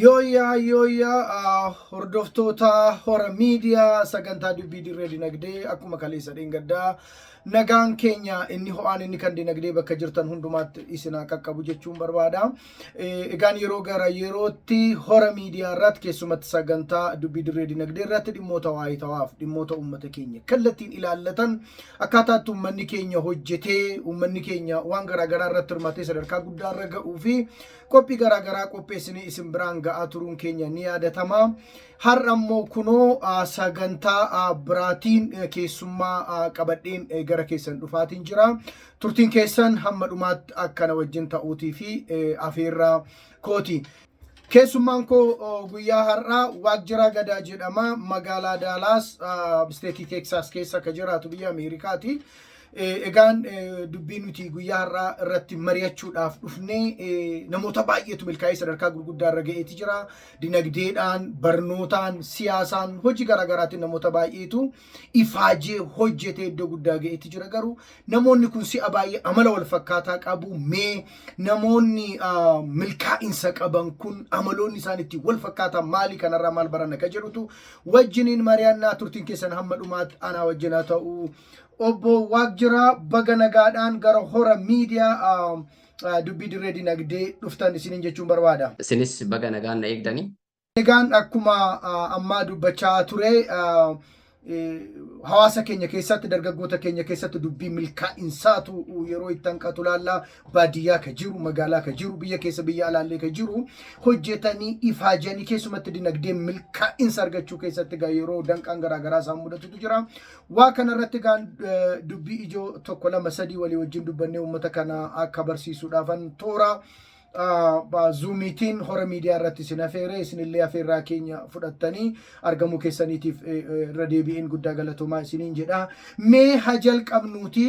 Yooyaa hordoftoota hora miidiyaa sagantaa dubbii dirree dinagdee akkuma kaleessa dheengaddaa nagaan keenya inni ho'aan inni kan dinagdee bakka jirtan hundumaatti isinaa qaqqabu jechuun barbaada. Egaan yeroo gara yerootti hora miidiyaa irratti keessumatti sagantaa dubbii dirree dinagdee irratti dhimmoota waayitawaaf dhimmoota uummata keenya kallattiin ilaallatan akkaataatti uummanni keenya hojjetee uummanni keenya waan garaagaraa irratti hirmatee sadarkaa guddaa irra ga'uu fi qophii garaagaraa qopheessinee isin biraan ga'aa turuun keenya ni yaadatama. Har'a immoo kunoo sagantaa biraatiin keessummaa qabadheen gara keessan dhufaatiin jira. Turtiin keessan hamma dhumaatti akkana wajjin ta'uutii fi afeerraa kooti. Keessummaan koo guyyaa har'aa Waajjira Gadaa jedhama. Magaalaa Daalaas isteetii Teeksaas keessa akka jiraatu biyya Ameerikaati. Egaan dubbiin nuti guyyaa har'aa irratti mari'achuudhaaf dhufnee namoota baay'eetu milkaa'ee sadarkaa gurguddaa irra ga'eeti jira. Dinagdeedhaan, barnootaan, siyaasaan, hojii garaagaraatiin namoota baay'eetu ifaajee hojjetee iddoo guddaa ga'eeti jira. Garuu namoonni kun si'a baay'ee amala wal fakkaataa qabu. Mee namoonni milkaa'insa qaban kun amaloonni isaan ittiin wal fakkaatan maali? Kanarraa maal baranna ka jedhutu wajjiniin mari'annaa. Turtiin keessan hamma dhumaatti anaa wajjinaa ta'uu. Obbo Waajjira baga nagaadhaan gara hora miidiyaa dubbii dirree dinagdee dhuftan isiniin jechuun barbaada. Isinis baga nagaan na eegdanii. Egaan akkuma ammaa dubbachaa ture hawaasa keenya keessatti dargaggoota keenya keessatti dubbii milkaa'insaatu yeroo itti hanqatu laallaa. Baadiyyaa ka jiru, magaalaa ka jiru, biyya keessa biyya alaallee ka jiru hojjetanii ifaajanii keessumatti dinagdee milkaa'insa argachuu keessatti gaa yeroo danqaan garaagaraa isaan mudatutu jira. Waa kanarratti gaan dubbii ijoo tokko lama sadii walii wajjin dubbannee uummata kana akka barsiisuudhaafan toora Zoomiitiin hora miidiyaa irratti isin afeere isinillee afeerraa keenya fudhattanii argamuu keessaniitiif irra deebi'een guddaa galatoomaa isiniin jedha. Mee haa jalqabnuuti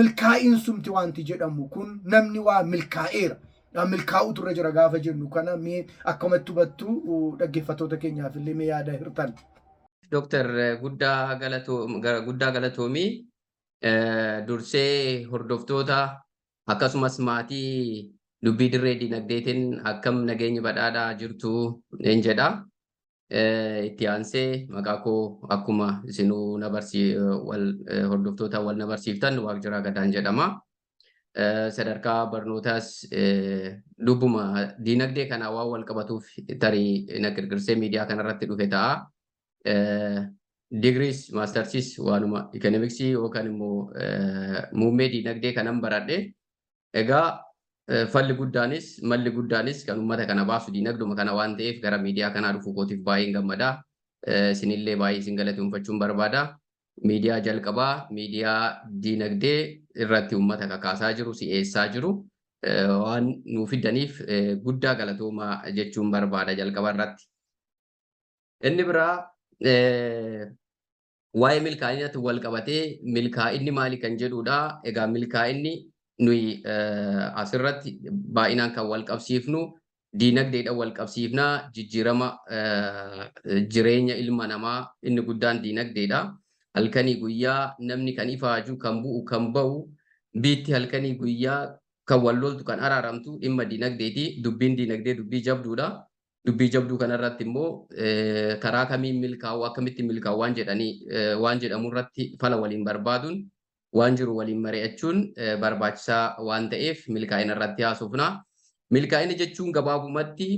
milkaa'insumti wanti jedhamu kun namni waa milkaa'eera. Milkaa'utu irra jira gaafa jennu kana mee akkamatti hubattu dhaggeeffattoota keenyaaf illee mee yaada hirtan. Dooktar guddaa galatoomii dursee hordoftoota akkasumas maatii dubbii dirree dinagdeetiin akkam nageenya badhaadhaa jirtu een jedha. Itti aansee maqaa koo akkuma isinuu hordoftoota wal na barsiiftan Waajjira Gadaan jedhama. Sadarkaa barnootaas dubbuma dinagdee kana waan wal qabatuuf tarii na girgirsee miidiyaa kanarratti dhufe ta'a. Digriis maastarsiis waanuma ikoonoomiksii yookaan immoo muummee dinagdee kanan baradhe. Egaa falli guddaanis malli guddaanis kan uummata kana baasu dinagduma kana waan ta'eef gara miidiyaa kanaa dhufuu kootiif baay'een gammadaa. Isinillee baay'ee isin galateeffachuun barbaada. Miidiyaa jalqabaa miidiyaa dinagdee irratti uummata kakaasaa jiru si'eessaa jiru waan nuu fidaniif guddaa galatoomaa jechuun barbaada jalqaba irratti. Inni biraa waa'ee milkaa'inatti wal qabatee milkaa'inni maali kan jedhudha. Egaa milkaa'inni nuyi asirratti baay'inaan kan wal qabsiifnu dinagdeedhaan wal qabsiifnaa. Jijjiirama jireenya ilma namaa inni guddaan dinagdeedha. Halkanii guyyaa namni kan ifaaju kan bu'u kan ba'u biitti halkanii guyyaa kan wal loltu kan araaramtu dhimma dinagdeeti. Dubbiin dinagdee dubbii jabduudha. Dubbii jabduu kanarratti immoo karaa kamiin milkaa'u akkamitti milkaa'u waan jedhamu irratti fala waliin barbaaduun waan jiru waliin mari'achuun barbaachisaa waan ta'eef milkaa'ina irratti haasofna. Milkaa'ina jechuun gabaabumatti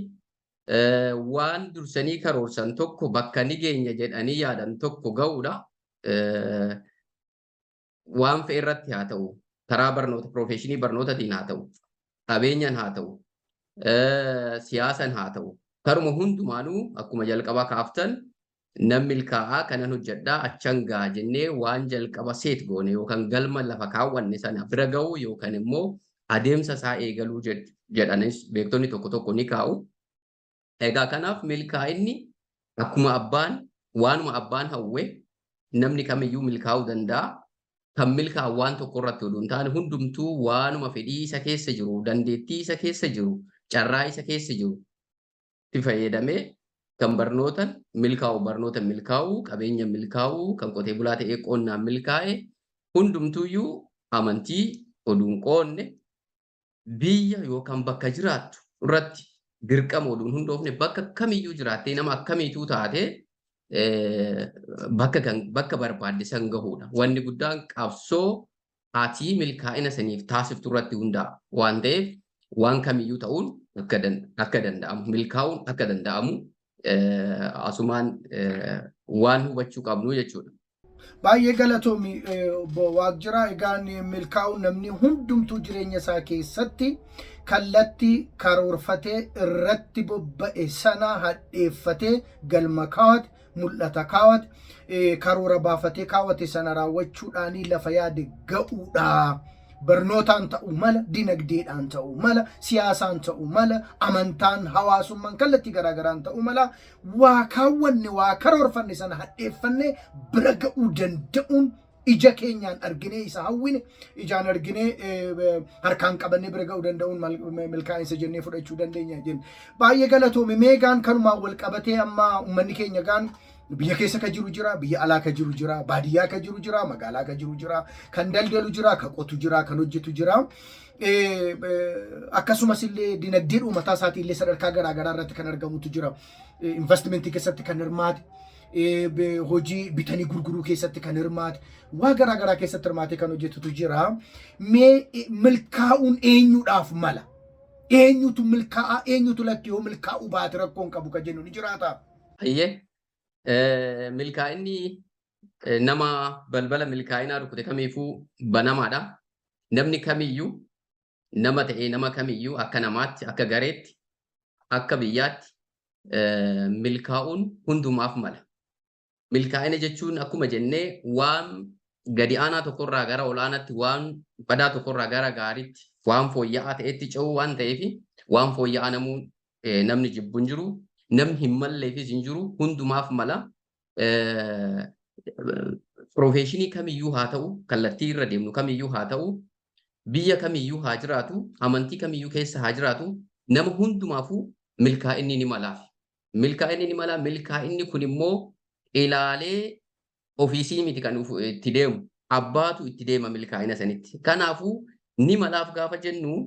waan dursanii karoorsan tokko bakka ni geenya jedhanii yaadan tokko ga'uudha. Waan fe'e irratti haa ta'u, karaa barnoota piroofeeshinii barnootaatiin haa ta'u, qabeenyaan haa ta'u, siyaasan haa ta'u, karuma hundumaanuu akkuma jalqaba kaaftan nam milkaa'aa kanan hojjedhaa achan gaa jennee waan jalqaba seet goone yookaan galma lafa kaawwanne sana bira ga'u yookaan immoo adeemsa isaa eegaluu jedhanis beektonni tokko tokko ni kaa'u. Egaa kanaaf milkaa'inni akkuma waanuma abbaan hawwe namni kamiyyuu milkaa'uu danda'a. Kan milkaa'u waan tokko irratti oduu hin taane hundumtuu waanuma fedhii isa keessa jiru, dandeettii isa keessa jiru, carraa isa keessa jiru itti fayyadamee kan barnootan milkaa'u, qabeenya milkaa'u, kan qotee bulaa ta'ee qonnaan milkaa'e hundumtuuyyuu amantii oduun qoonne biyya yookaan bakka jiraattu irratti dirqama oduun hundoofne bakka kamiyyuu jiraattee nama akkamiituu taate bakka barbaadde san gahuudha. Wanni guddaan qabsoo ati milkaa'ina saniif taasiftu irratti hundaa'a waan ta'eef waan kamiyyuu ta'uun akka danda'amu milkaa'uun akka danda'amu asumaan waan hubachuu qabnu jechuudha. Baay'ee galatoomi Waaqjiraa. Egaan milkaa'uun namni hundumtuu jireenya isaa keessatti kallattii karoorfatee irratti bobba'e sana hadheeffatee galma kaawwate mul'ata kaawwate karoora baafatee kaawwate sana raawwachuudhaanii lafa yaade ga'uudha. Barnootaan ta'uu mala, dinagdeedhaan ta'uu mala, siyaasaan ta'uu mala, amantaan, hawaasummaan kallattii garaagaraan ta'uu mala, waa kaawwanne waa karoorfanne sana hadheeffanne bira ga'uu danda'uun ija keenyaan arginee isa hawwine ijaan arginee harkaan qabannee bira ga'uu danda'uun milkaa'insa jennee fudhachuu dandeenya jenna. Baay'ee galatoome. Meegaan kanumaan wal qabatee amma uummanni keenya gaan biyya keessa ka jiru jira, biyya alaa ka jiru jira, baadiyyaa ka jiru jira, magaalaa ka jiru jira, kan daldalu jira, ka qotu jira, kan hojjetu jira. Akkasumas illee dinagdee uummataa isaatii illee sadarkaa garaagaraa irratti kan argamutu jira. Investimentii keessatti kan hirmaate, hojii bitanii gurguruu keessatti kan hirmaate, waa garaagaraa keessatti hirmaate kan hojjetutu jira. Mee milkaa'uun eenyuudhaaf mala? Eenyutu milkaa'a? Eenyutu lakkii yoo milkaa'uu baate rakkoon qabu ka jennu ni jiraata? Milkaa'inni nama balbala milkaa'inaa rukute kamiifuu banamaadha. Namni kamiyyuu nama ta'ee nama kamiyyuu akka namaatti, akka gareetti, akka biyyaatti milkaa'uun hundumaaf mala. Milkaa'ina jechuun akkuma jennee waan gadi aanaa tokkorraa gara olaanaatti, waan badaa tokkorraa gara gaariitti, waan fooyya'aa ta'etti ce'uu waan ta'eef waan fooyya'aa namni jibbu hin jiru. Namni hin malleefis hin jiru. Hundumaaf mala. Profeeshinii kamiyyuu haa ta'u, kallattii irra deemnu kamiyyuu haa ta'u, biyya kamiyyuu haa jiraatu, amantii kamiyyuu keessa haa jiraatu, nama hundumaafuu milkaa'inni ni malaaf. Milkaa'inni ni mala. Milkaa'inni kun immoo ilaalee ofiisii miti kan itti deemu. Abbaatu itti deema milkaa'ina sanitti. Kanaafuu ni malaaf gaafa jennu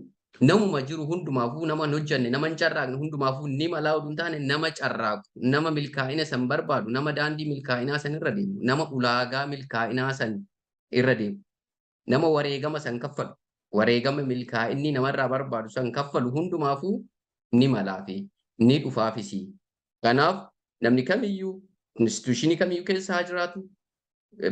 namuma jiru hundumaafuu nama hin hojjanne, nama hin carraaqne hundumaafuu ni malaa oduu hin taane nama carraaqu, nama milkaa'ina san barbaadu, nama daandii milkaa'inaa san irra deemu, nama ulaagaa milkaa'inaa san irra deemu, nama wareegama san kaffalu, wareegama milkaa'inni namarraa barbaadu san kaffalu hundumaafuu ni malaafi ni dhufaafisi. Kanaaf namni kamiyyuu instituushinii kamiyyuu keessa haa jiraatu,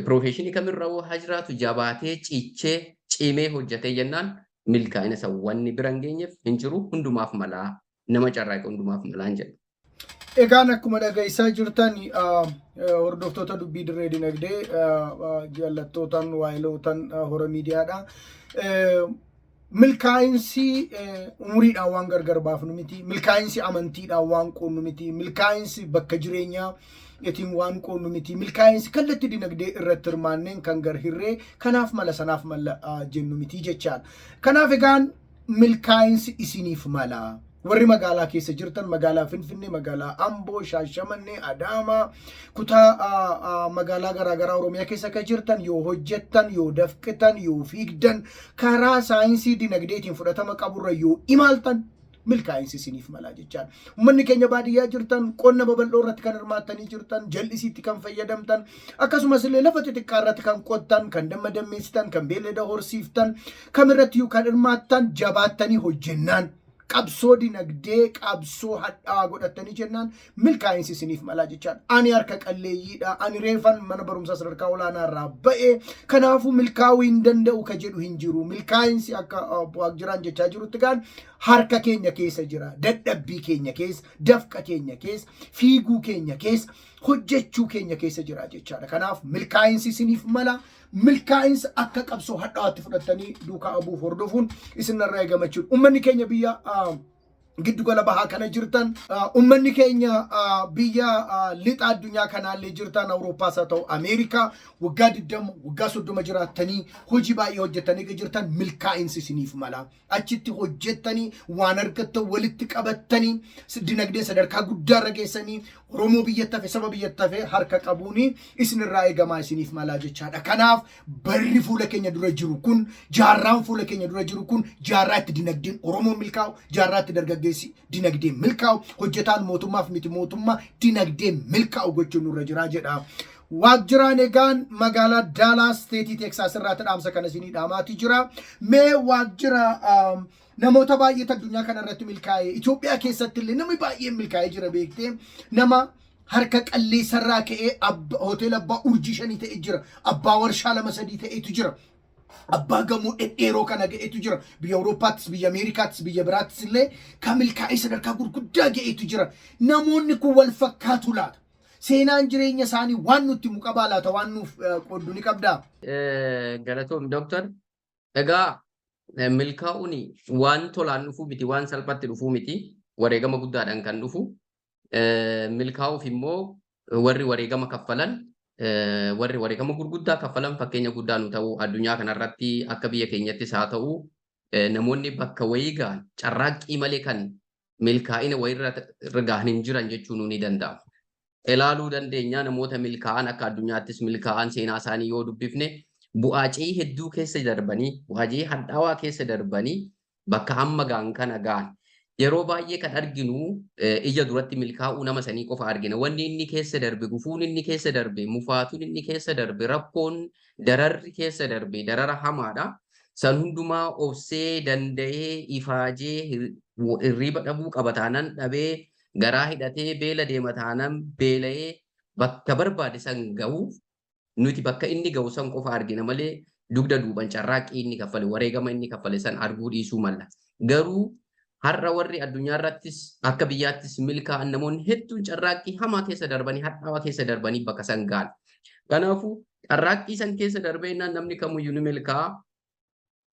profeeshinii kamirra haa jiraatu, jabaatee ciichee cimee hojjetee jennaan milkaa'ina san wanni bira hin geenyeef hin jiru. Hundumaaf malaa, nama carraaqe hundumaaf malaa hin jedhu. Egaan akkuma dhageessaa jirtan hordoftoota dubbii dirree dinagdee jaallattootaan waayilootaan hora miidiyaadha. Milkaa'insi umuriidhaan waan gargar baafnu miti. Milkaa'insi amantiidhaan waan qoonnu miti. Milkaa'insi bakka jireenyaa ittiin waan qoonnu miti. Milkaa'insi kallattii dinagdee irratti hirmaanneen kan garhirree kanaaf mala sanaaf mala jennu miti jechaadha. Kanaaf egaan milkaa'insi isiniif mala. Warri magaalaa keessa jirtan magaalaa Finfinnee, magaalaa Amboo, Shaashamannee, Adaamaa, kutaa magaalaa garaagaraa Oromiyaa keessa kan jirtan yoo hojjettan, yoo dafqitan, yoo fiigdan, karaa saayinsii dinagdeetiin fudhatama qaburra yoo imaltan milkaa'insi isiniif mala jechaadha. Uummanni keenya baadiyyaa jirtan, qonna babal'oo irratti kan hirmaattanii jirtan, jal'isiitti kan fayyadamtan, akkasumas illee lafa xixiqqaa irratti kan qottan, kan damma dammeessitan, kan beellada horsiiftan, kamirratti kan hirmaattan jabaattanii hojjennaan. Qabsoo dinagdee qabsoo hadhaa godhattanii jennaan milkaa'insi isiniif mala jechaadha. Ani harka qalleeyyiidha. Ani reefan mana barumsaa sadarkaa olaanaa irraa ba'e. Kanaafuu milkaa'uu hin danda'u ka jedhu hin jiru. Milkaa'insi akka Waaqjiraan jechaa jirutti gaan harka keenya keessa jira. Dadhabbii keenya keessa, dafqa keenya keessa, fiiguu keenya keessa, hojjechuu keenya keessa jira jechaadha. Kanaaf milkaa'insi isiniif mala. Milkaa'insa akka qabsoo hadhaatti fudhattanii duukaa abuuf hordofuun isinirraa eegama jechuudha. Uummanni keenya biyya giddu gala bahaa kana jirtan, uummanni keenya biyya lixa addunyaa kanaallee jirtan, Awuroopaas haa ta'u Ameerikaa, waggaa 20 waggaa 30 jiraattanii hojii baay'ee hojjettanii jirtan milkaa'insi isiniif mala. Achitti hojjettanii waan argattan walitti qabattanii dinagdee sadarkaa guddaarra geessanii Oromoo biyyatti hafe, saba biyyatti hafe harka qabuuni isinirraa eegamaa isiniif mala jechaadha. Kanaaf barri fuula keenya dura jiru kun, jaarraan fuula keenya dura jiru kun jaarraa itti dinagdeen Oromoo milkaa'u, jaarraa itti dargaggeessi dargaggeessi dinagdee milkaa'u hojjetaan mootummaaf miti mootummaa dinagdee milkaa'u gochuun nurra jira jedha. Waajjiraan egaan magaalaa Daalaas steetii Teeksaas irratti dhaamsa kana isinii dhaamaati jira. Mee waajjira namoota baay'eetu addunyaa kanarratti milkaa'ee Itoophiyaa keessatti illee namni baay'een milkaa'ee jira beektee nama harka qalleessarraa ka'ee hoteela abbaa urjii 5 ta'e jira. Abbaa warshaa 2-3 ta'etu jira. Abbaa gamoo dhedheeroo kana ga'etu jira. Biyya Awurooppaattis, biyya Ameerikaattis, biyya biraattis illee kan milkaa'ee sadarkaa gurguddaa ga'etu jira. Namoonni kun wal fakkaatu laata? Seenaan jireenya isaanii waan nutti muqabaa laata waan nuuf qoddu ni qabdaa? Galatoom Dooktar. Egaa milkaa'uun waan tolaan dhufuu miti, waan salphatti dhufuu miti. Wareegama guddaadhaan kan dhufu. Milkaa'uuf immoo warri wareegama kaffalan, warri wareegama gurguddaa kaffalan fakkeenya guddaa nu ta'u addunyaa kanarratti akka biyya keenyattis haa ta'u namoonni bakka wayii gahan carraaqqii malee kan milkaa'ina wayirra gahan hin jiran jechuun ni danda'ama. Ilaaluu dandeenya namoota milkaa'an akka addunyaattis milkaa'an seenaa isaanii yoo dubbifne bu'aacii hedduu keessa darbanii bu'aacii hadhaawaa keessa darbanii bakka hamma gahan kana gahan yeroo baay'ee kan arginu ija duratti milkaa'uu nama sanii qofa argina. Wanni inni keessa darbe, gufuun inni keessa darbe, mufaatuun inni keessa darbe, rakkoon dararri keessa darbe, darara hamaadha. San hundumaa obsee danda'ee ifaajee hirriba dhabuu qaba taanaan dhabee garaa hidhatee beela deema taanaan beela'ee bakka barbaade san gahuuf nuti bakka inni gahu san qofa argina malee dugda duuban carraaqqii inni kaffale wareegama inni kaffale san arguu dhiisuu malla. Garuu har'a warri addunyaa irrattis akka biyyaattis milkaa'an namoonni hedduun carraaqqii hamaa keessa darbanii hadhaawaa keessa darbanii bakka san gahan. Kanaafuu carraaqqii san keessa darbee namni kamiyyuu ni milkaa'a.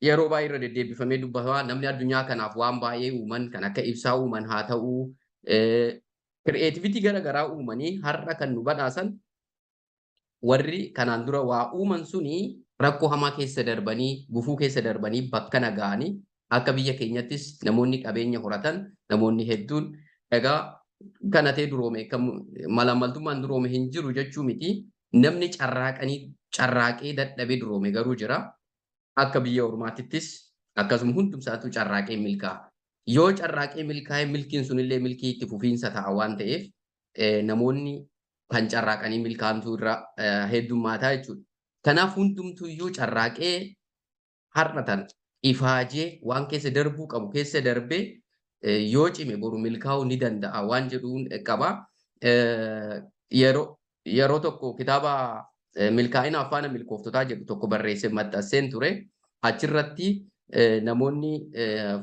Yeroo baay'ee irra deddeebifamee dubbata namni addunyaa kanaaf waan baay'ee uuman kan akka ibsaa uuman haa ta'uu kireetivitii garaagaraa uumanii har'a kan nu badhaasan warri kanaan dura waa uuman suni rakkoo hamaa keessa darbanii gufuu keessa darbanii bakka nagahanii akka biyya keenyattis namoonni qabeenya horatan namoonni hedduun egaa kanatee duroome malamaltummaan duroome hin jiru jechuu miti namni carraaqee dadhabee duroome garuu jira akka biyya ormaatittis akkasuma hundumsaatu carraaqee milkaa'a. Yoo carraaqee milkaa'ee milkiin sunillee milkii itti fufiinsa ta'a waan ta'eef namoonni kan carraaqanii milkaa'antu irra heddummaataa jechuudha. Kanaaf hundumtuyyuu carraaqee har'atan ifaajee waan keessa darbuu qabu keessa darbee yoo cime boru milkaa'uu ni danda'a waan jedhuun qaba. Yeroo tokko kitaaba milkaa'ina afaan milkooftotaa jedhu tokko barreessee maxxanseen ture. Achirratti namoonni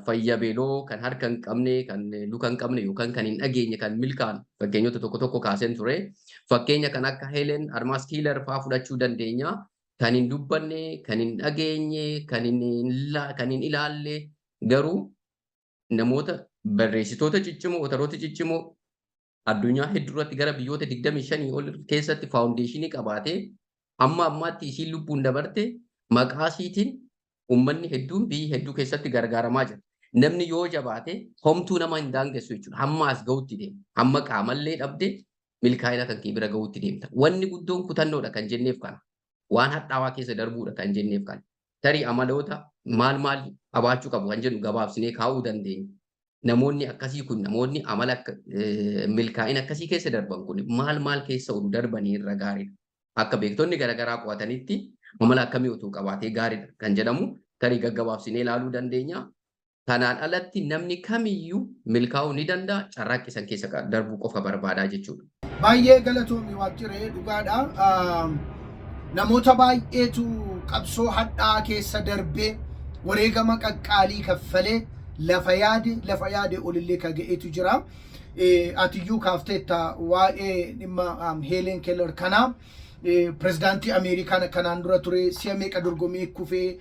fayya beeloo kan harka hin qabne, kan luka hin qabne yookaan kan hin dhageenye kan milkaa'an fakkeenyota tokko tokko kaaseen ture. Fakkeenya kan akka Helen Armas Kiilar fa'aa fudhachuu dandeenya. Kan hin dubbanne, kan hin dhageenye, kan hin ilaalle garuu namoota barreessitoota ciccimoo, otaroota ciccimoo addunyaa hedduurratti gara biyyoota 25 ol keessatti faawundeeshinii qabaatee amma ammaatti isiin lubbuun dabarte maqaa isiitiin uummanni hedduun biyyi hedduu keessatti gargaaramaa jira. Namni yoo jabaate homtuu nama hin daangessu jechuudha. Hamma as gahutti deema. Hamma qaamallee dhabde milkaa'ina kan kee bira gahutti deemta. Wanni guddoon kutannoodha kan jenneef kana. Waan hadhaawaa keessa darbuudha kan jenneef kana. Tarii amaloota maal qabaachuu qabu kan jennu gabaabsinee kaa'uu dandeenya. Namoonni akkasii kun namoonni amala milkaa'ina akkasii keessa darban kun maal keessa olu darbanii irra gaariidha. Akka beektonni garaagaraa qo'atanitti amala akkamii utuu qabaatee gaariidha kan jedhamu tarii gaggabaabsinee ilaaluu dandeenya. Kanaan alatti namni kamiyyuu milkaa'uu ni danda'a carraaqqisan keessa darbuu qofa barbaadaa jechuudha. Baay'ee galatoomii waajjiree dhugaadha. Namoota baay'eetu qabsoo hadhaa keessa darbee wareegama qaqqaalii kaffalee lafa yaade olillee ka ga'eetu jira. Atiyyuu kaafteetta waa'ee dhimma Helen Keller kanaa pirezidaantii Ameerikaa kanaan dura ture si'a meeqa dorgomee kufee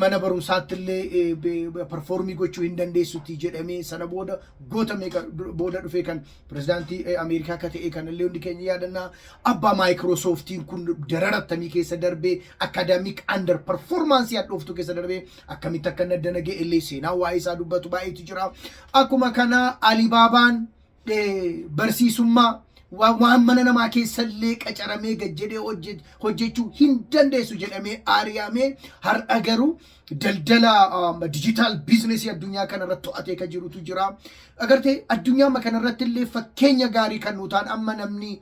mana barumsaatti illee performii gochuu hin dandeessutti jedhamee sana booda goota meeqa booda dhufee kan pirezidaantii Ameerikaa akka ta'e kanallee hundi keenya yaadannaa. Abbaa Maayikiroosooftiin kun dararattamii keessa darbee akaadaamik andar performaansii hadhooftuu keessa darbee akkamitti akka naddana ga'e illee seenaa waa'ee isaa dubbatu baay'eetu jira. Akkuma kana Alibaabaan barsiisummaa waan mana namaa keessallee qacaramee gajjedhee hojjechuu hin dandeessu jedhamee aari'amee har'a garuu daldala digital biizinesii addunyaa kanarratti to'atee kan jirutu jira. Agartee addunyaa kanarratti illee fakkeenya gaarii kan nutaan amma namni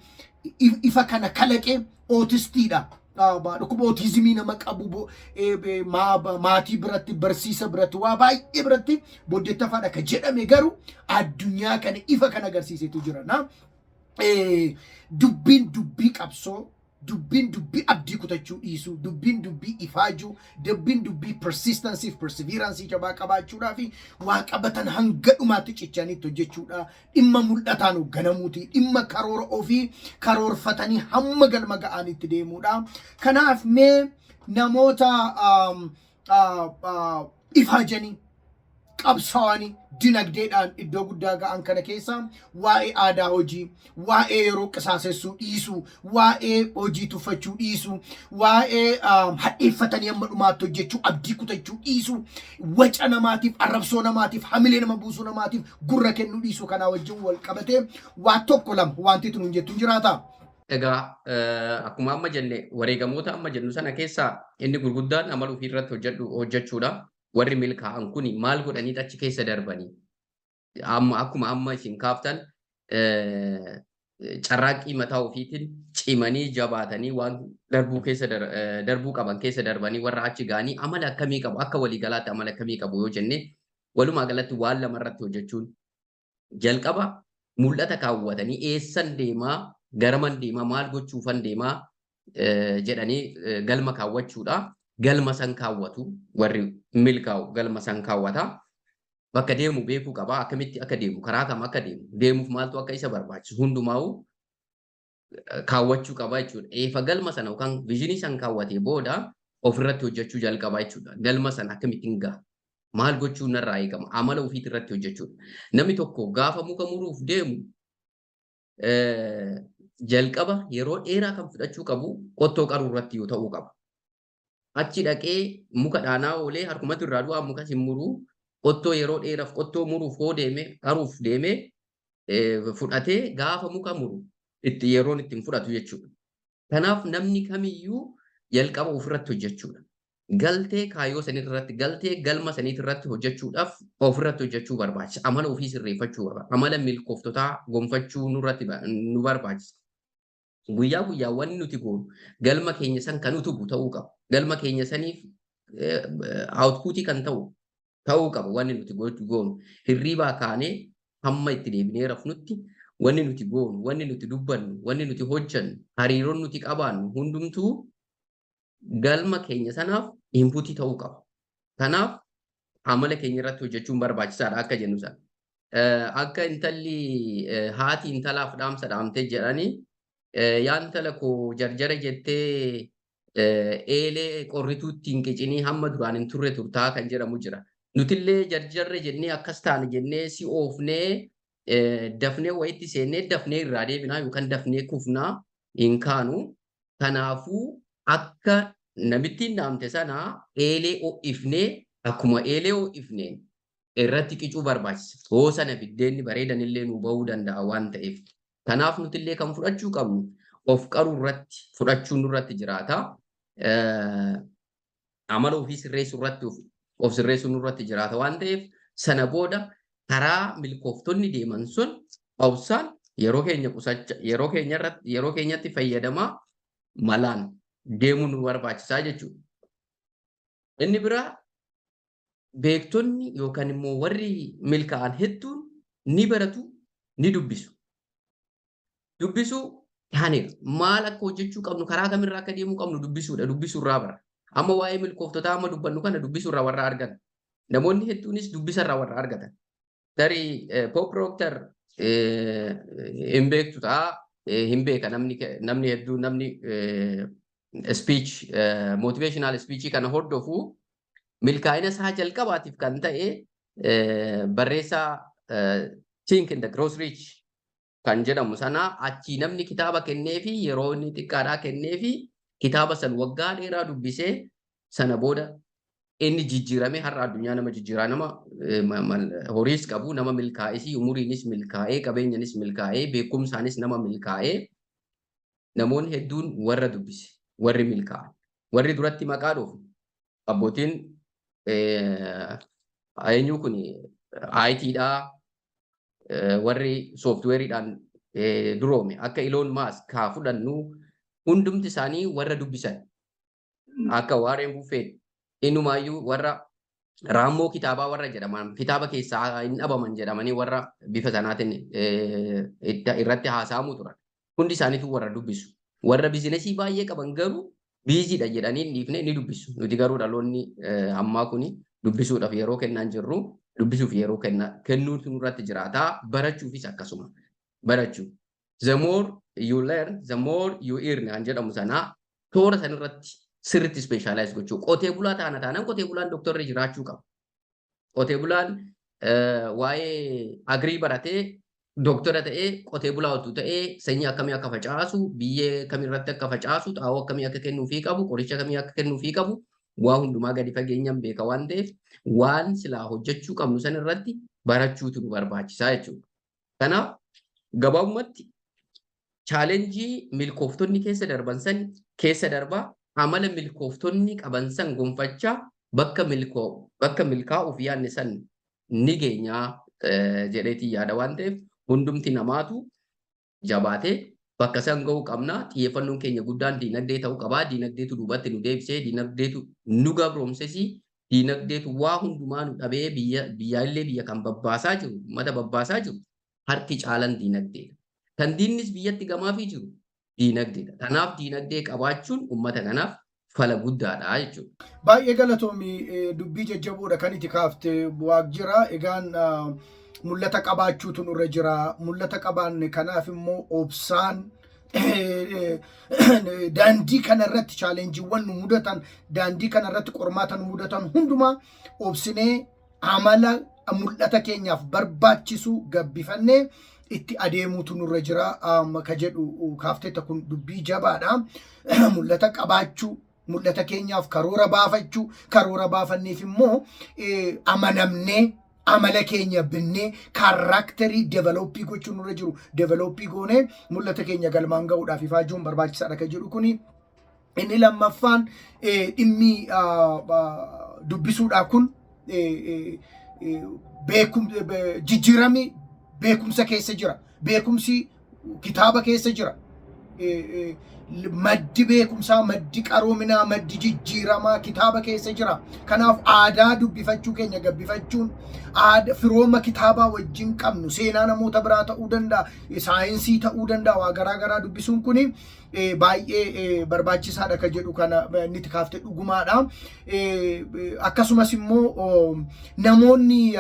ifa kana kalaqe ootistiidha. Dhukkuba ootizimii nama qabu maatii biratti barsiisa biratti waa baay'ee biratti booddeettafaadha kan jedhame garuu addunyaa kana ifa kan agarsiisetu jira. Dubbiin dubbii qabsoo, dubbiin dubbii abdii kutachuu dhiisuu, dubbiin dubbii ifaajuu, dubbiin dubbii persistency fi perseverance jabaa qabaachuudhaa fi waa qabatan hanga dhumaatti cichaniitti hojjechuudha. Dhimma mul'ataan hoogganamuuti, dhimma karoora ofii karoorfatanii hamma galma ga'anitti deemuudha. Kanaaf mee namoota ifaajanii qabsaa'anii dinagdeedhaan iddoo guddaa ga'an kana keessa waa'ee aadaa hojii, waa'ee yeroo qisaasessuu dhiisuu, waa'ee hojii tuffachuu dhiisuu, waa'ee hadheeffatanii amma dhumaatti hojjechuu, abdii kutachuu dhiisuu, waca namaatiif, arrabsoo namaatiif, hamilee nama buusuu namaatiif gurra kennuu dhiisuu kanaa wajjin wal qabatee waa tokko lama wanti tun hin jettu jiraata. Egaa akkuma amma jenne wareegamoota amma jennu sana keessaa inni gurguddaan amala ofii irratti hojjechuudha. Warri milkaa'an kuni maal godhanii achi keessa darbanii akkuma amma isin kaaftan carraaqqii mataa ofiitiin cimanii jabaatanii waan darbuu qaban keessa darbanii warra achi ga'anii amala akkamii qabu akka waliigalaatti amala akkamii qabu yoo jenne walumaa galatti waan lama irratti hojjechuun jalqaba mul'ata kaawwatanii eessan deemaa garaman deemaa maal gochuufan deemaa jedhanii galma kaawwachuudha. Galma san kaawwatu warri milkaa'u galma san kaawwata. Bakka deemu beekuu qaba. Akkamitti akka deemu karaa kam akka deemuuf maaltu akka isa barbaachisu hundumaa'u kaawwachuu qaba jechuudha. Eefa galma sana yookaan viizinii san kaawwatee booda ofirratti hojjechuu jalqaba jechuudha. Galma sana akkamittiin gaha? Maal gochuu narraa eegama? Amala ofiitti irratti hojjechuudha. Namni tokko gaafa muka muruuf deemu jalqaba yeroo dheeraa kan fudhachuu qabu qottoo qaruu irratti yoo ta'uu qaba. Achi dhaqee muka dhaanaa oolee harkumatti irraa du'aa muka sin muruu qottoo yeroo dheeraaf qottoo muruuf hoo deeme qaruuf deeme fudhatee gaafa muka muru itti yeroon ittiin fudhatu jechuudha. Kanaaf namni kamiyyuu jalqaba ofirratti hojjechuudha. Galtee kaayyoo sanirratti galtee galma sanirratti hojjechuudhaaf ofirratti hojjechuu barbaachisa. Amala ofii sirreeffachuu barbaachisa. Amala milkooftotaa gonfachuu nu barbaachisa. Guyyaa guyyaa wanni nuti goonu galma keenya san kan utubu ta'uu qaba. Galma keenya saniif outputii kan ta'uu qaba wanni nuti goonu. Hirriibaa kaanee hamma itti deebinee rafnutti wanni nuti goonu, wanni nuti dubbannu, wanni nuti hojjannu, hariiroon nuti qabaannu hundumtuu galma keenya sanaaf inputii ta'uu qaba. Kanaaf amala keenya irratti hojjechuun barbaachisaadha akka jennu sana. Akka intalli haati intalaaf dhaamsa dhaamtee jedhanii yaa intala koo jarjara jettee eelee qorrituutti hin qicinii hamma duraan hin turre turtaa kan jedhamu jira. Nutillee jarjarre jennee akkas taane jennee si oofnee dafnee wayitti seennee dafnee irraa deebinaa yookaan dafnee kufnaa hin kaanu. Kanaafuu akka namittiin dhaamte sana eelee ho'ifnee akkuma eelee ho'ifnee irratti qicuu barbaachisa. Hoo sana biddeenni bareedan illee nu bahuu danda'a waan ta'eef. Kanaaf nutillee kan fudhachuu qabnu of qaruu irratti fudhachuun nurratti jiraata. Amala ofii sirreessuu irratti of sirreessuu nurratti jiraata waan ta'eef sana booda karaa milkooftonni deeman sun obsaan yeroo keenyatti fayyadamaa malaan deemuu nu barbaachisaa jechuudha. Inni biraa beektonni yookaan immoo warri milkaa'an hedduun ni baratu ni dubbisu. Dubbisuu taaneera. Maal akka hojjechuu qabnu karaa kamirraa akka deemuu qabnu dubbisuudha. Dubbisuurraa bara. Amma waa'ee milkooftotaa amma dubbannu kana dubbisuurraa warra argan. Namoonni hedduunis dubbisarraa warra argatan. Tarii Pop Proctor hin beektu ta'a. Hin beeka namni hedduu namni speech motivational speech kana hordofu milkaa'ina isaa jalqabaatiif kan ta'e barreessaa Think and the Gross Rich kan jedhamu sana achi namni kitaaba kennee fi yeroo inni xiqqaadhaa kennee fi kitaaba san waggaa dheeraa dubbisee sana booda inni jijjiirame har'a addunyaa nama jijjiiraa nama horiis qabu nama milkaa'ee umuriinis milkaa'ee qabeenyanis milkaa'ee beekumsaanis nama milkaa'ee namoonni hedduun warra dubbise warri milkaa'an warri duratti maqaa dhoofu abbootiin eenyu kun ITdhaa warri sooftuweeriidhaan duroome akka Elon Musk haa fudhannu hundumti isaanii warra dubbisan akka Warren Buffett inumaayyuu warra raammoo kitaabaa warra jedhaman kitaaba keessaa hin dhabaman jedhamanii warra bifa sanaatiin irratti haasa'amu turan. Hundi isaaniitu warra dubbisu. Warra bizinesii baay'ee qaban garuu biiziidha jedhanii hin dhiifne ni dubbisu. Nuti garuu dhaloonni ammaa kuni dubbisuudhaaf yeroo kennaan jirru dubbisuuf yeroo kennuutu nurratti jiraata. Barachuufis akkasuma barachuu. The more you learn, the more you earn kan jedhamu sanaa toora sanirratti sirriitti specialize gochuu. Qotee bulaa taanaan qotee bulaan doktorri jiraachuu qaba. Qotee bulaan waa'ee agrii baratee doktora ta'ee qotee bulaa otoo ta'ee sanyii akkamii akka facaasu, biyyee kamirratti akka facaasu, xaa'oo akkamii akka kennuufii qabu, qoricha akkamii akka kennuufii qabu waa hundumaa gadi fageenyaan beeka waan ta'eef waan silaa hojjechuu qabnu san irratti barachuutu nu barbaachisaa jechuudha. Kanaaf gabaabumatti chaalenjii milkooftonni keessa darban san keessa darbaa amala milkooftonni qaban san gonfachaa bakka milkaa'uuf yaadne san ni geenyaa jedheetii yaada waan ta'eef hundumti namaatu jabaatee bakka san ga'uu qabna. Xiyyeeffannoon keenya guddaan diinagdee ta'uu qabaa. Diinagdeetu duubatti nu deebisee, diinagdeetu nu gabroomsesii, diinagdeetu waa hundumaa nu dhabee biyyaallee biyya kan babbaasaa jiru, uummata babbaasaa jiru harki caalan diinagdeedha. Kan diinnis biyyatti gamaafii jiru diinagdeedha. Kanaaf diinagdee qabaachuun uummata kanaaf fala guddaadha jechuudha. Baay'ee galatoomii dubbii jajjaboodha kan itti kaafte waaq jira. Egaan mul'ata qabaachuutu nurra jira. Mul'ata qabaanne kanaaf immoo obsaan daandii kanarratti chaalenjiiwwan nu mudatan, daandii kanarratti qormaata nu mudatan hundumaa obsinee amala mul'ata keenyaaf barbaachisu gabbifannee itti adeemuutu nurra jira ka jedhu kaaftetta kun dubbii jabaadha. Mul'ata qabaachuu, mul'ata keenyaaf karoora baafachuu, karoora baafanneef immoo amanamnee amala keenya binnee kaaraakterii develooppii gochuu nurra jiru develooppii goonee mul'ata keenya galmaan ga'uudhaaf ifaajuun barbaachisaadha ka jedhu kuni. Inni lammaffaan dhimmi dubbisuudhaa kun jijjiirami beekumsa keessa jira. Beekumsi kitaaba keessa jira. Maddi beekumsaa, maddi qaroominaa, maddi jijjiiramaa kitaaba keessa jira. Kanaaf aadaa dubbifachuu keenya gabbifachuun firooma kitaabaa wajjin qabnu seenaa namoota biraa ta'uu danda'a, saayinsii ta'uu danda'a, waa garaa garaa dubbisuun kuni baay'ee barbaachisaadha ka jedhu kana inni kaafte dhugumaadha. Akkasumas immoo namoonni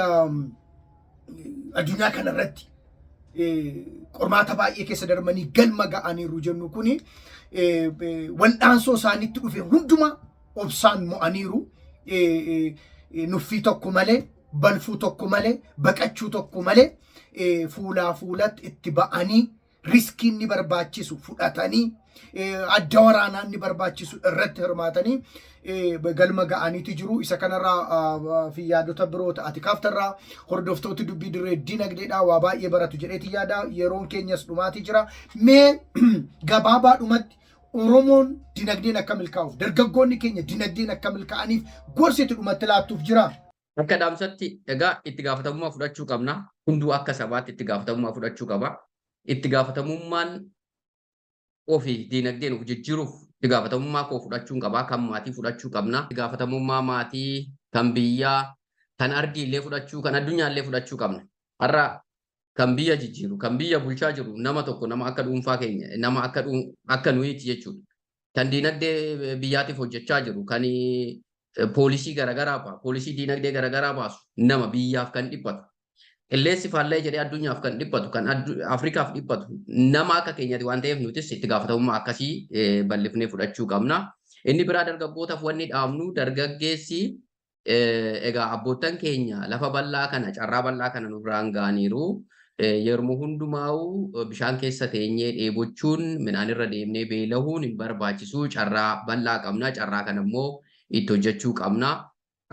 addunyaa kanarratti qormaata baay'ee keessa darbanii galma ga'aniiru jennu kuni waldhaansoo isaanitti dhufe hunduma obsaan mo'aniiru. Nuffii tokko malee, balfuu tokko malee, baqachuu tokko malee fuulaa fuulatti itti ba'anii riskii inni barbaachisu fudhatanii adda waraanaa inni barbaachisu irratti hirmaatanii galma ga'aniiti jiru. Isa kanarraa fi yaadota biroo ta'ati kaaftarraa hordoftooti dubbii dirree dinagdeedhaa waa baay'ee baratu jedheeti yaada. Yeroon keenyas dhumaatii jira. Mee gabaabaadhumatti Oromoon dinagdeen akka milkaa'uuf, dargaggoonni keenya dinagdeen akka milkaa'aniif gorsiti dhumatti laattuuf jira. Akka dhaamsatti egaa itti gaafatamummaa fudhachuu qabna. Hunduu akka sabaatti itti gaafatamummaa fudhachuu qaba. Itti gaafatamummaan ofii dinagdeen of jijjiiruuf itti gaafatamummaa koo fudhachuun qaba. Kan maatii fudhachuu qabna. Itti gaafatamummaa maatii, kan biyyaa, kan ardii illee fudhachuu, kan addunyaa illee fudhachuu qabna. Har'a kan biyya jijjiiru, kan biyya bulchaa jiru nama tokko, nama akka dhuunfaa keenya, nama akka nuyiiti jechuudha. Kan dinagdee biyyaatiif hojjechaa jiru, kan poolisii garaagaraa baasu, poolisii dinagdee garaagaraa baasu, nama biyyaaf kan dhiphatu. Qilleensi faallee jedhee addunyaaf kan dhiphatu, kan Afrikaaf dhiphatu, nama akka keenyati waan ta'eef nutis itti gaafatamummaa akkasii bal'ifnee fudhachuu qabna. Inni biraa dargaggootaaf wanni dhaamnu dargaggeessi egaa abboottan keenya lafa bal'aa kana, carraa bal'aa kana nurraan ga'aniiru. Yeroo hundumaa'u bishaan keessa teenyee dheebochuun, midhaan irra deemnee beelahuun hin barbaachisu. Carraa bal'aa qabna. Carraa kana immoo itti hojjechuu qabna.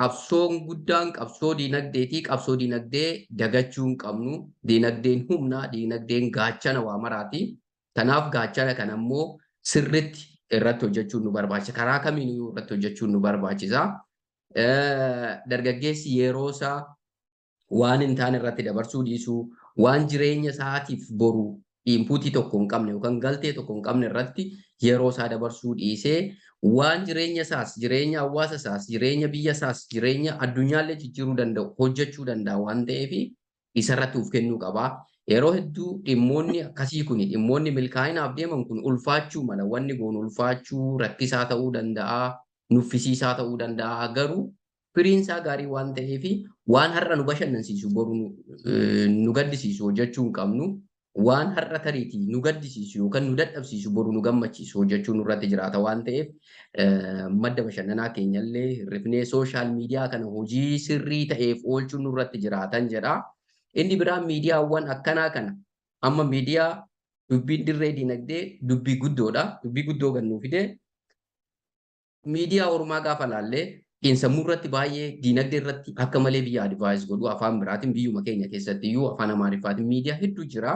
qabsoon guddaan qabsoo diinagdeetii qabsoo diinagdee dagachuu hin qabnu. Diinagdeen humna, diinagdeen gaachana waa maraati. Kanaaf gaachana kana immoo sirriitti irratti hojjechuun nu barbaachisa. Karaa kamiinuu irratti hojjechuun nu barbaachisa. Dargaggeessi yeroo isaa waan hin taane irratti dabarsuu dhiisuu, waan jireenya isaatiif boru inpuutii tokko hin qabne yookaan galtee tokko hin qabne irratti yeroo isaa dabarsuu dhiisee waan jireenya isaas, jireenya hawaasa isaas, jireenya biyya isaas, jireenya addunyaallee jijjiiruu danda'u hojjechuu danda'a waan ta'eef isarratti of kennuu qaba. Yeroo hedduu dhimmoonni akkasii kun dhimmoonni milkaa'inaaf deeman kun ulfaachuu mala. Wanni goon ulfaachuu rakkisaa ta'uu danda'a, nuffisiisaa ta'uu danda'a. Garuu firiin isaa gaarii waan ta'eef waan har'a nu bashannansiisu boru nu gaddisiisu hojjechuu hin qabnu. Waan har'a tariitii nu gaddisiisu yookaan nu dadhabsiisu boru nu gammachiisu hojjechuun nurratti jiraata waan ta'eef madda bashannanaa keenyallee hirrifnee sooshaal miidiyaa kana hojii sirrii ta'eef oolchuun nurratti jiraatan jedha. Inni biraan miidiyaawwan akkanaa kana amma miidiyaa dubbiin dirree diinagdee dubbii guddoodha. Dubbii guddoo kan nuu fide miidiyaa ormaa gaafa laallee sammuu irratti baay'ee diinagdee irratti akka malee biyya advaayis godhu afaan biraatiin biyyuma keenya keessatti iyyuu afaan amaariffaatiin miidiyaa hedduu jira.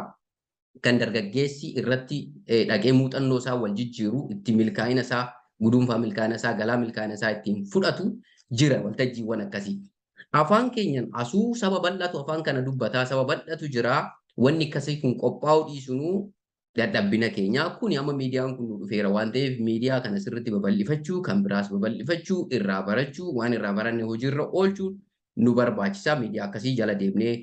Kan dargaggeessi irratti dhaqee muuxannoo isaa wal jijjiiru itti milkaa'ina isaa guduunfaa milkaa'ina isaa galaa milkaa'ina isaa ittiin fudhatu jira waltajjiiwwan akkasii. Afaan keenyan asuu saba bal'atu afaan kana dubbataa saba bal'atu jira. Wanni akkasii kun qophaa'uu dhiisunuu dadhabbina keenya kun amma miidiyaan kun nu dhufeera waan ta'eef miidiyaa kana sirriitti babal'ifachuu kan biraas babal'ifachuu irraa barachuu waan irraa baranne hojiirra oolchuun nu barbaachisa. Miidiyaa akkasii jala deemnee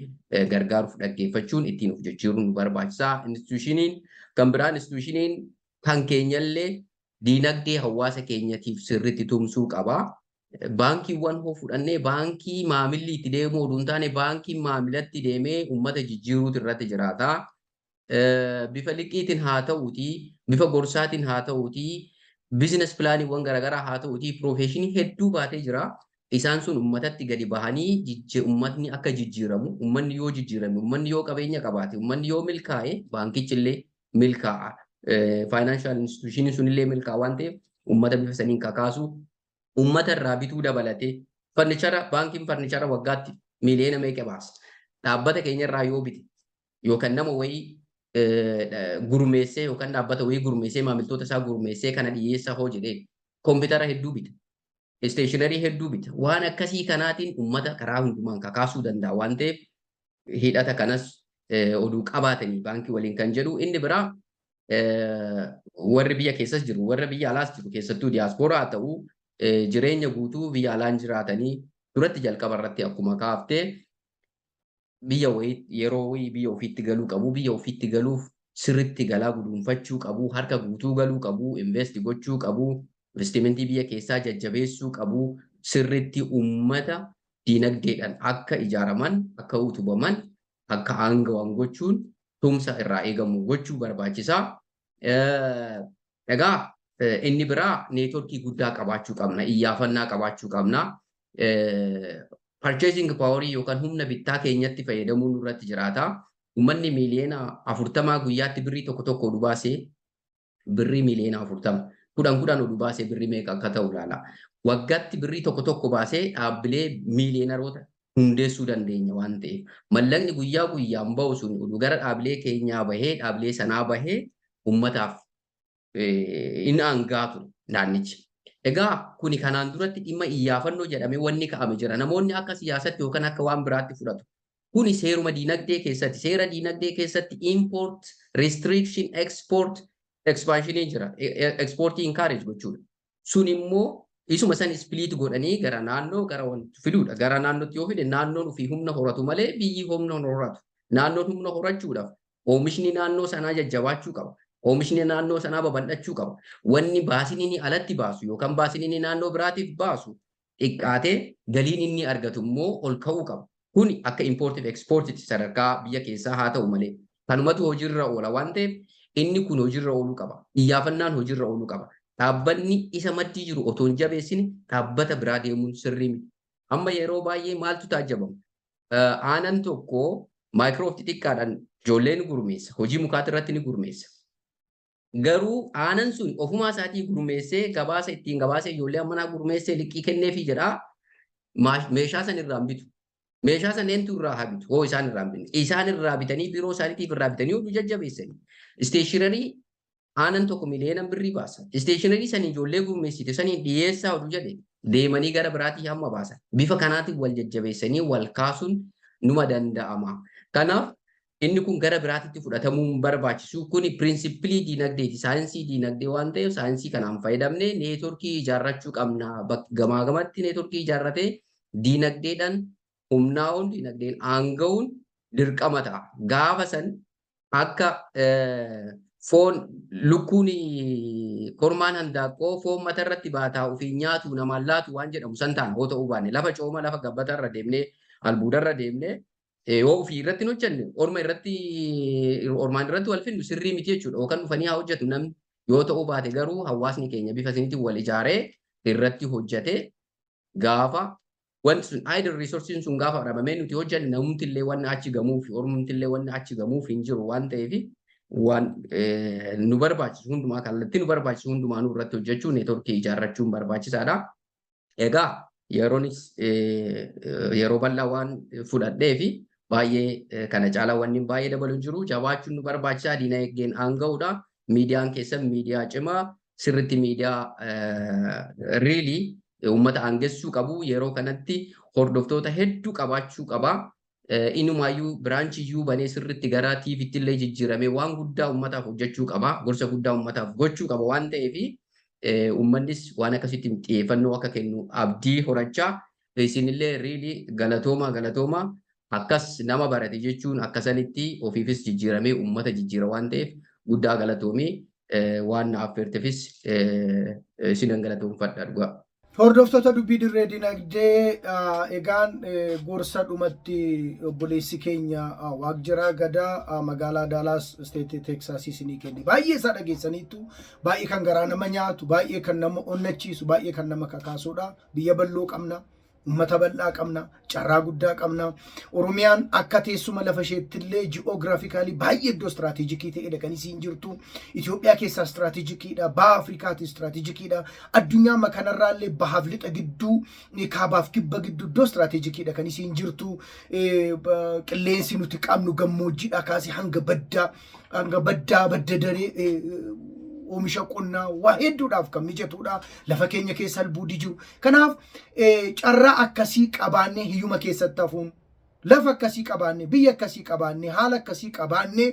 gargaaruuf dhaggeeffachuun ittiin of jijjiiruun nu barbaachisa. Institushiniin kan biraan institushiniin kan keenyallee diinagdee hawaasa keenyatiif sirriitti tumsuu qaba. Baankiiwwan hoo fudhannee baankii maamilli itti deemuu oduu hin taane baankii maamilatti deemee uummata jijjiiruutu irratti jiraata. Bifa liqiitiin haa ta'uutii, bifa gorsaatiin haa ta'uutii, biizines pilaaniiwwan garaagaraa haa ta'uutii, piroofeeshinii hedduu baatee jira. Isaan sun uummatatti gadi bahanii uummatni akka jijjiiramu, uummanni yoo jijjiirame, uummanni yoo qabeenya qabaate, uummanni yoo milkaa'e, baankichillee milkaa'a. Faayinaanshaal instituushinii sunillee milkaa'a waan ta'eef uummata bifa saniin kakaasu, uummata irraa bituu dabalatee baankiin farnichara waggaatti miliyoona meeqa baasa? Dhaabbata keenya irraa yoo bite yookaan nama wayii gurmeessee yookaan dhaabbata wayii gurmeessee maamiltoota isaa gurmeessee kana dhiyeessaa hoo jedhee koompitara hedduu bita. Isteeshinarii hedduu bita. Waan akkasii kanaatiin uummata karaa hundumaan kakaasuu danda'a waan ta'eef hidhata kanas oduu qabaatanii baankii waliin kan jedhu. Inni biraa warri biyya keessas jiru, warri biyya alaas jiru keessattuu diyaaspooraa haa ta'u jireenya guutuu biyya alaan jiraatanii duratti jalqaba irratti akkuma kaaftee biyya wayii yeroo wayii biyya ofiitti galuu qabu. Biyya ofiitti galuuf sirriitti galaa guduunfachuu qabu, harka guutuu galuu qabu, investi gochuu qabu, investimentii biyya keessaa jajjabeessuu qabu, sirriitti uummata diinagdeedhaan akka ijaaraman, akka utubaman, akka aangawaan gochuun tumsa irraa eegamu gochuu barbaachisaa. Egaa inni biraa neetworkii guddaa qabaachuu qabna, iyyaafannaa qabaachuu qabna. Purchasing power yookaan humna bittaa keenyatti fayyadamuun nurratti jiraata. Uummanni miliyoona 40 guyyaatti birrii tokko tokko oduu baasee birrii miliyoona 40 kudhan oduu baasee birrii meeqa akka ta'u ilaala. Waggaatti birrii tokko tokko baasee dhaabbilee miliyoonaroota hundeessuu dandeenya waan ta'eef mallaqni guyyaa guyyaan bahu sun oduu gara dhaabbilee keenyaa bahee dhaabbilee sanaa bahee uummataaf inni aangaatu naannichi. Egaa kuni kanaan duratti dhimma iyyaafannoo jedhamee wanni ka'ame jira. Namoonni akka siyaasatti yookaan akka waan biraatti fudhatu. Kuni seeruma diinagdee keessatti, seera diinagdee keessatti import, restriction, export, expansion jira. Exportii encourage gochuudha. Sun immoo isuma san split godhanii gara naannoo gara wanti fiduudha. Gara naannootti yoo fide naannoon ofii humna horatu malee biyyi humna horatu. Naannoon humna horachuudhaaf oomishni naannoo sanaa jajjabaachuu qaba. Oomishni naannoo sanaa babal'achuu qaba. Wanni baasiin inni alatti baasu yookaan baasiin inni naannoo biraatiif baasu xiqqaatee galiin inni argatu immoo ol ka'uu qaba. Kuni akka importiif exportitti sadarkaa biyya keessaa haa ta'u malee kanumatu hojiirra oola waan ta'eef inni kun hojiirra ooluu qaba. Iyyaafannaan hojiirra ooluu qaba. Dhaabbanni isa maddii jiru otoo hin jabeessine dhaabbata biraa deemuun sirrii miti. Amma yeroo baay'ee maaltu taajjabamu? Aanan tokko maayikiroof xixiqqaadhaan ijoolleen gurmeessa. Hojii mukaati irratti ni gurmeessa. Garuu aanan sun ofumaa isaatii gurmeessee gabaasa ittiin gabaasa ijoollee manaa gurmeessee liqii kenneefii jedhaa meeshaa san irraa hin bitu. Meeshaa san eentu irraa haa bitu? Hoo isaan irraa hin bitne. Isaan irraa bitanii biroo isaaniitiif irraa bitanii oduu jajjabeessanii. Isteeshinarii aanan tokko miliyoona birrii baasa. Isteeshinarii sanii ijoollee gurmeessite sanii dhiyeessaa oduu jedhe deemanii gara biraatii hamma baasan. Bifa kanaatiin wal jajjabeessanii wal kaasuun numa danda'ama. Kanaaf inni kun gara biraatitti fudhatamuu barbaachisu. Kuni pirinsipilii diinagdeeti. Saayinsii diinagdee waan ta'eef saayinsii kanaan fayyadamnee neetworkii ijaarrachuu qabna. Gamaa gamatti neetworkii ijaarratee diinagdeedhaan humnaa'uun diinagdeen aanga'uun dirqama ta'a. Gaafa san akka foon lukkuun kormaan handaaqqoo foon matarratti baataa ofii nyaatu namaan laatu waan jedhamu san ta'an hoo ta'uu baanne lafa cooma lafa gabbatarra deemnee albuudarra deemnee yoo ofii irratti hin hojjenne ormaan irratti wal finnu sirrii miti jechuudha. Yookaan dhufanii haa hojjetu namni yoo ta'uu baate garuu hawaasni keenya bifa isiniitiin wal ijaaree irratti hojjete gaafa wanti sun idle resources sun gaafa dhabamee nuti hojjenne namumti illee wanni achi gamuuf ormumti illee wanni achi gamuuf hin jiru waan ta'eef waan nu barbaachisu hundumaa kallattii nu barbaachisu hundumaa nu irratti hojjechuu neetworkii ijaarrachuun barbaachisaadha. Egaa yeroonis yeroo bal'aa waan fudhadhee fi baay'ee kana caalaa wanni baay'ee dabalu jiru jabaachuun nu barbaachisaa diinagdeen aanga'uudha. Miidiyaan keessan miidiyaa cimaa sirriitti miidiyaa riilii uummata aangessuu qabu. Yeroo kanatti hordoftoota hedduu qabaachuu qaba. Inumaayyuu biraanchiyyuu banee sirriitti gara tiiviitti illee jijjiiramee waan guddaa uummataaf hojjechuu qaba. Gorsa guddaa uummataaf gochuu qaba waan ta'eef uummannis waan akkasitti xiyyeeffannoo akka kennu abdii horachaa isinillee riilii galatooma akkas nama barate jechuun akkasanitti ofiifis jijjiiramee uummata jijjiira waan ta'eef guddaa galatoomii waan naaf affeerteefis isinan galatoomfadha dhugaa. Hordoftoota dubbii dirree dinagdee egaan gorsa dhumatti obboleessi keenya Waaqjiraa Gadaa magaalaa Daalaas isteetii Teeksaasii isinii kenni. Baay'ee isaa dhageessaniitu baay'ee kan garaa nama nyaatu, baay'ee kan nama onnachiisu, baay'ee kan nama kakaasuudha. Biyya bal'oo qabna, uummata bal'aa qabna, carraa guddaa qabna. Oromiyaan akka teessuma lafa isheettillee ji'oogiraafikaalii baay'ee iddoo istiraatiijikii ta'edha kan isiin jirtu. Itoophiyaa keessaa istiraatiijikiidha, baha Afrikaatti istiraatiijikiidha. Addunyaa makanarraallee bahaaf lixa gidduu, kaabaaf kibba gidduu iddoo istiraatiijikiidha kan isiin jirtu. Qilleensi nuti qabnu gammoojjiidha kaasee hanga baddaa badda daree oomisha qonnaa waa hedduudhaaf kan mijatuudha. Lafa keenya keessa albuudii jiru. Kanaaf carraa akkasii qabaannee hiyyuma keessatti hafuun lafa akkasii qabaannee biyya akkasii qabaannee haala akkasii qabaannee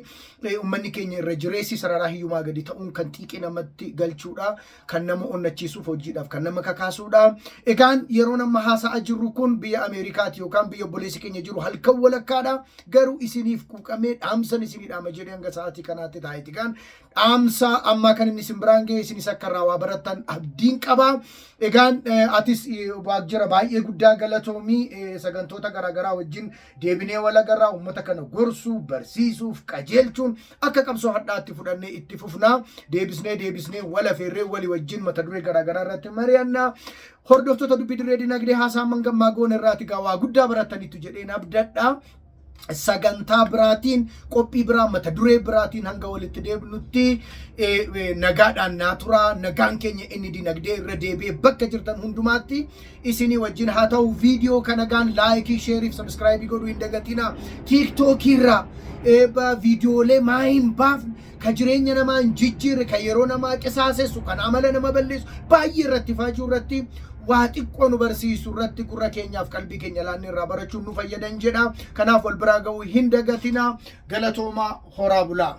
uummanni keenya irra jireessi sararaa hiyyumaa gadi ta'uun kan xiiqii namatti galchuudha. Kan nama onnachiisuuf hojiidhaaf kan nama kakaasuudha. Egaan yeroo nama haasa'aa jirru kun biyya Ameerikaati yookaan biyya obboleessi keenya jiru halkan walakkaadha. Garuu isiniif quuqamee dhaamsan isinii dhaama jedhee hanga sa'aatii kanaatti taa'eeti. Egaan dhaamsa ammaa kan inni isin biraan ga'e isinis akka irraa waa barattan abdiin qaba. Egaan atis Waaqjira baay'ee guddaa galatoomii sagantoota garaagaraa wajjin deebinee walagarraa uummata kana gorsuu barsiisuuf qajeelchuun akka qabsoo hadhaatti fudhannee itti fufnaa. Deebisnee wala feerree walii wajjin mata duree garaagaraa irratti mari'annaa. Hordoftoota dubbii dirree dinagdee haasaa mangammaa goon irraati waa guddaa barattaniitu jedheen abdadha. Sagantaa biraatiin qophii biraa mata duree biraatiin hanga walitti deebinutti nagaadhaan naa turaa. Nagaan keenya inni dinagdee irra deebi'ee bakka jirtan hundumaatti isinii wajjin haa ta'u. Viidiyoo kanagaan laayikii, sheeriif, sabskraayibii godhuu hin dagatinaa. Tiiktookii irraa viidiyoolee maa hin baafne ka jireenya namaa hin jijjiirre ka yeroo namaa qisaasessu kan amala nama balleessu baay'ee irratti faajuu irratti waa xiqqoo nu barsiisu irratti gurra keenyaaf qalbii keenya laanne irraa barachuun nu fayyadan jedha. Kanaaf wal biraa ga'uu hin dagatinaa. Galatoomaa horaa bulaa.